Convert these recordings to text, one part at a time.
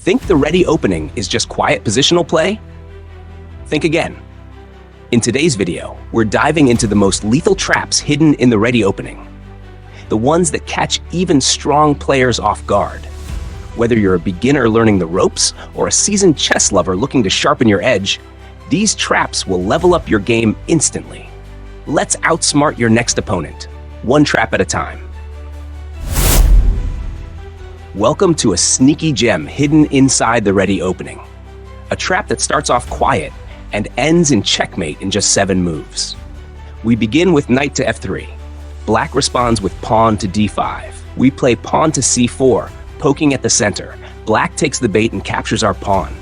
Think the Reti Opening is just quiet positional play? Think again. In today's video, we're diving into the most lethal traps hidden in the Reti Opening. The ones that catch even strong players off guard. Whether you're a beginner learning the ropes or a seasoned chess lover looking to sharpen your edge, these traps will level up your game instantly. Let's outsmart your next opponent, one trap at a time. Welcome to a sneaky gem hidden inside the Reti Opening. A trap that starts off quiet and ends in checkmate in just 7 moves. We begin with knight to f3. Black responds with pawn to d5. We play pawn to c4, poking at the center. Black takes the bait and captures our pawn.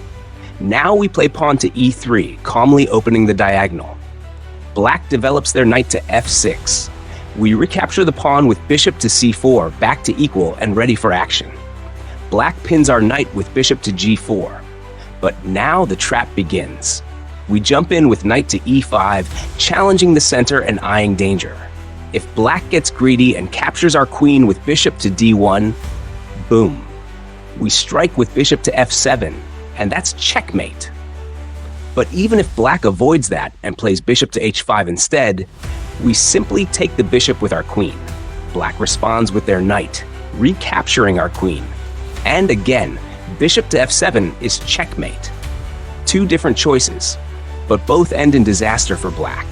Now we play pawn to e3, calmly opening the diagonal. Black develops their knight to f6. We recapture the pawn with bishop to c4, back to equal and ready for action. Black pins our knight with bishop to g4. But now the trap begins. We jump in with knight to e5, challenging the center and eyeing danger. If black gets greedy and captures our queen with bishop to d1, boom. We strike with bishop to f7, and that's checkmate. But even if black avoids that and plays bishop to h5 instead, we simply take the bishop with our queen. Black responds with their knight, recapturing our queen. And again, bishop to f7 is checkmate. 2 different choices, but both end in disaster for black.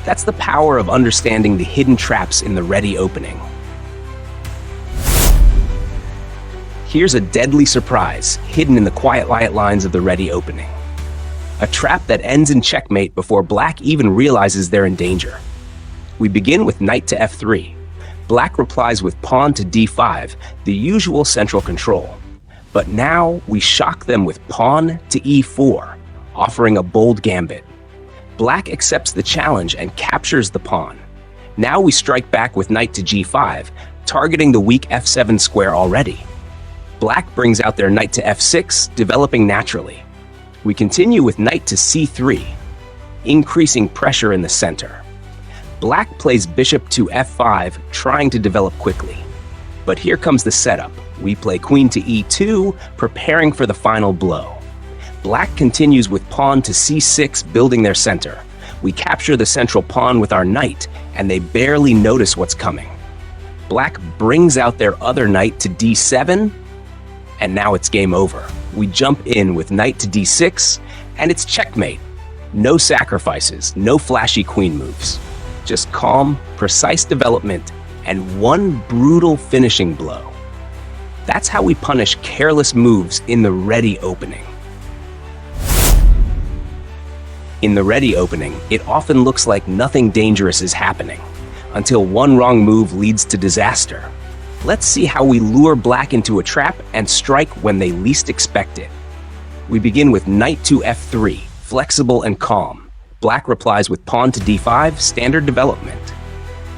That's the power of understanding the hidden traps in the Reti Opening. Here's a deadly surprise hidden in the quiet light lines of the Reti Opening. A trap that ends in checkmate before black even realizes they're in danger. We begin with knight to f3. Black replies with pawn to d5, the usual central control. But now we shock them with pawn to e4, offering a bold gambit. Black accepts the challenge and captures the pawn. Now we strike back with knight to g5, targeting the weak f7 square already. Black brings out their knight to f6, developing naturally. We continue with knight to c3, increasing pressure in the center. Black plays bishop to f5, trying to develop quickly. But here comes the setup. We play queen to e2, preparing for the final blow. Black continues with pawn to c6, building their center. We capture the central pawn with our knight, and they barely notice what's coming. Black brings out their other knight to d7, and now it's game over. We jump in with knight to d6, and it's checkmate. No sacrifices, no flashy queen moves. Just calm, precise development, and one brutal finishing blow. That's how we punish careless moves in the Reti Opening. In the Reti Opening, it often looks like nothing dangerous is happening, until one wrong move leads to disaster. Let's see how we lure black into a trap and strike when they least expect it. We begin with knight to f3, flexible and calm. Black replies with pawn to d5, standard development.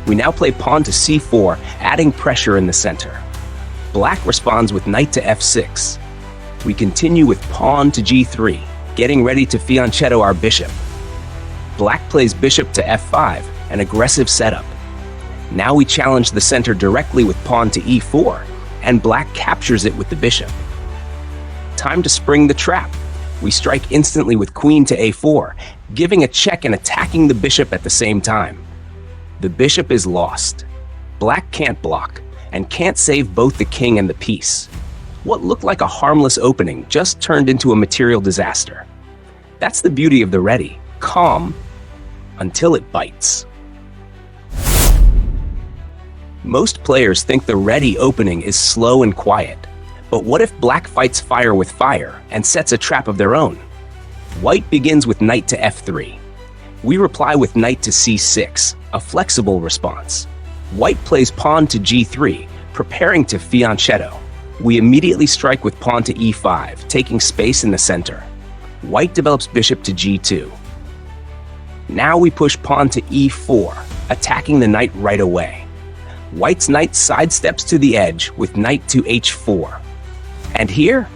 We now play pawn to c4, adding pressure in the center. Black responds with knight to f6. We continue with pawn to g3, getting ready to fianchetto our bishop. Black plays bishop to f5, an aggressive setup. Now we challenge the center directly with pawn to e4, and black captures it with the bishop. Time to spring the trap. We strike instantly with queen to a4, giving a check and attacking the bishop at the same time. The bishop is lost. Black can't block, and can't save both the king and the piece. What looked like a harmless opening just turned into a material disaster. That's the beauty of the Reti, calm until it bites. Most players think the Reti Opening is slow and quiet. But what if black fights fire with fire and sets a trap of their own? White begins with knight to f3. We reply with knight to c6, a flexible response. White plays pawn to g3, preparing to fianchetto. We immediately strike with pawn to e5, taking space in the center. White develops bishop to g2. Now we push pawn to e4, attacking the knight right away. White's knight sidesteps to the edge with knight to h4. And here,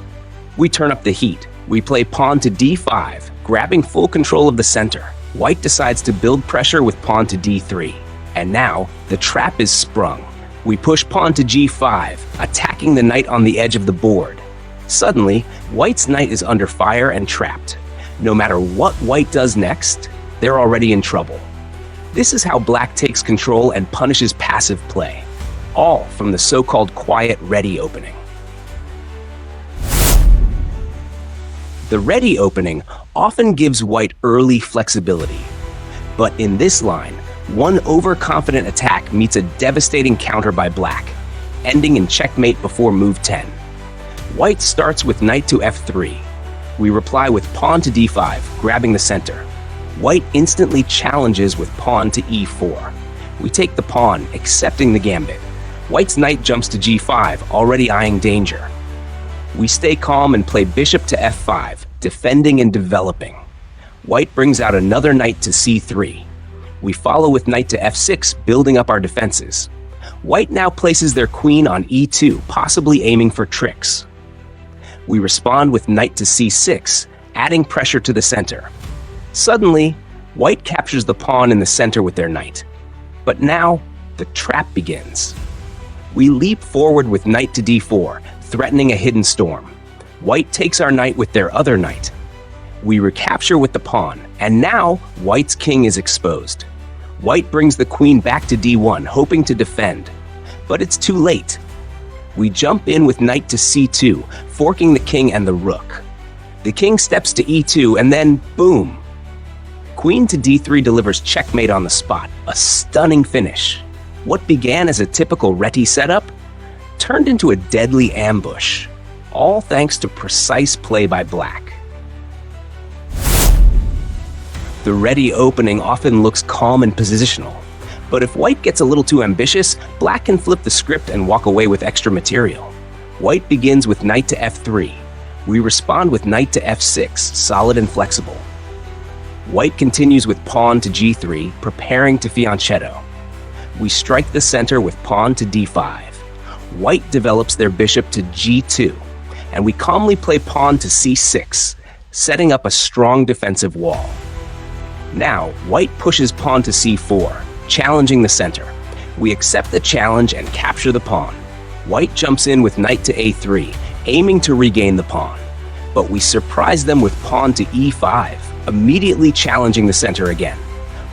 we turn up the heat. We play pawn to d5, grabbing full control of the center. White decides to build pressure with pawn to d3. And now, the trap is sprung. We push pawn to g5, attacking the knight on the edge of the board. Suddenly, white's knight is under fire and trapped. No matter what white does next, they're already in trouble. This is how black takes control and punishes passive play, all from the so-called quiet Reti opening. The Reti opening often gives white early flexibility, but in this line, one overconfident attack meets a devastating counter by black, ending in checkmate before move 10. White starts with knight to f3. We reply with pawn to d5, grabbing the center. White instantly challenges with pawn to e4. We take the pawn, accepting the gambit. White's knight jumps to g5, already eyeing danger. We stay calm and play bishop to f5, defending and developing. White brings out another knight to c3. We follow with knight to f6, building up our defenses. White now places their queen on e2, possibly aiming for tricks. We respond with knight to c6, adding pressure to the center. Suddenly, white captures the pawn in the center with their knight. But now, the trap begins. We leap forward with knight to d4, threatening a hidden storm. White takes our knight with their other knight. We recapture with the pawn, and now white's king is exposed. White brings the queen back to d1, hoping to defend. But it's too late. We jump in with knight to c2, forking the king and the rook. The king steps to e2, and then boom! Queen to d3 delivers checkmate on the spot, a stunning finish. What began as a typical Reti setup turned into a deadly ambush, all thanks to precise play by black. The Reti opening often looks calm and positional, but if white gets a little too ambitious, black can flip the script and walk away with extra material. White begins with knight to f3. We respond with knight to f6, solid and flexible. White continues with pawn to g3, preparing to fianchetto. We strike the center with pawn to d5. White develops their bishop to g2, and we calmly play pawn to c6, setting up a strong defensive wall. Now, white pushes pawn to c4, challenging the center. We accept the challenge and capture the pawn. White jumps in with knight to a3, aiming to regain the pawn. But we surprise them with pawn to e5, immediately challenging the center again.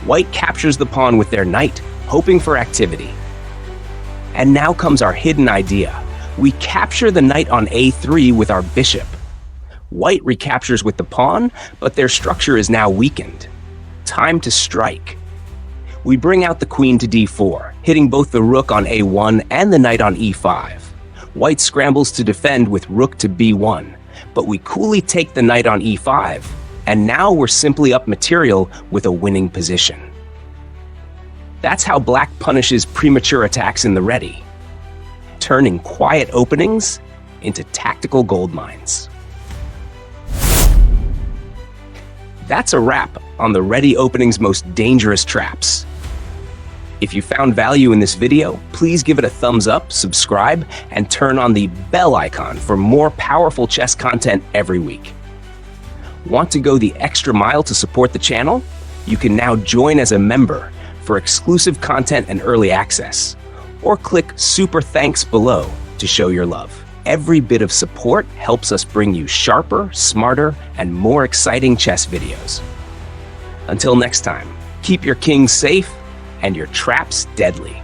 White captures the pawn with their knight, hoping for activity. And now comes our hidden idea. We capture the knight on a3 with our bishop. White recaptures with the pawn, but their structure is now weakened. Time to strike. We bring out the queen to d4, hitting both the rook on a1 and the knight on e5. White scrambles to defend with rook to b1, but we coolly take the knight on e5, and now we're simply up material with a winning position. That's how black punishes premature attacks in the Reti, turning quiet openings into tactical gold mines. That's a wrap on the Reti opening's most dangerous traps. If you found value in this video, please give it a thumbs up, subscribe, and turn on the bell icon for more powerful chess content every week. Want to go the extra mile to support the channel? You can now join as a member for exclusive content and early access, or click Super Thanks below to show your love. Every bit of support helps us bring you sharper, smarter, and more exciting chess videos. Until next time, keep your kings safe and your traps deadly.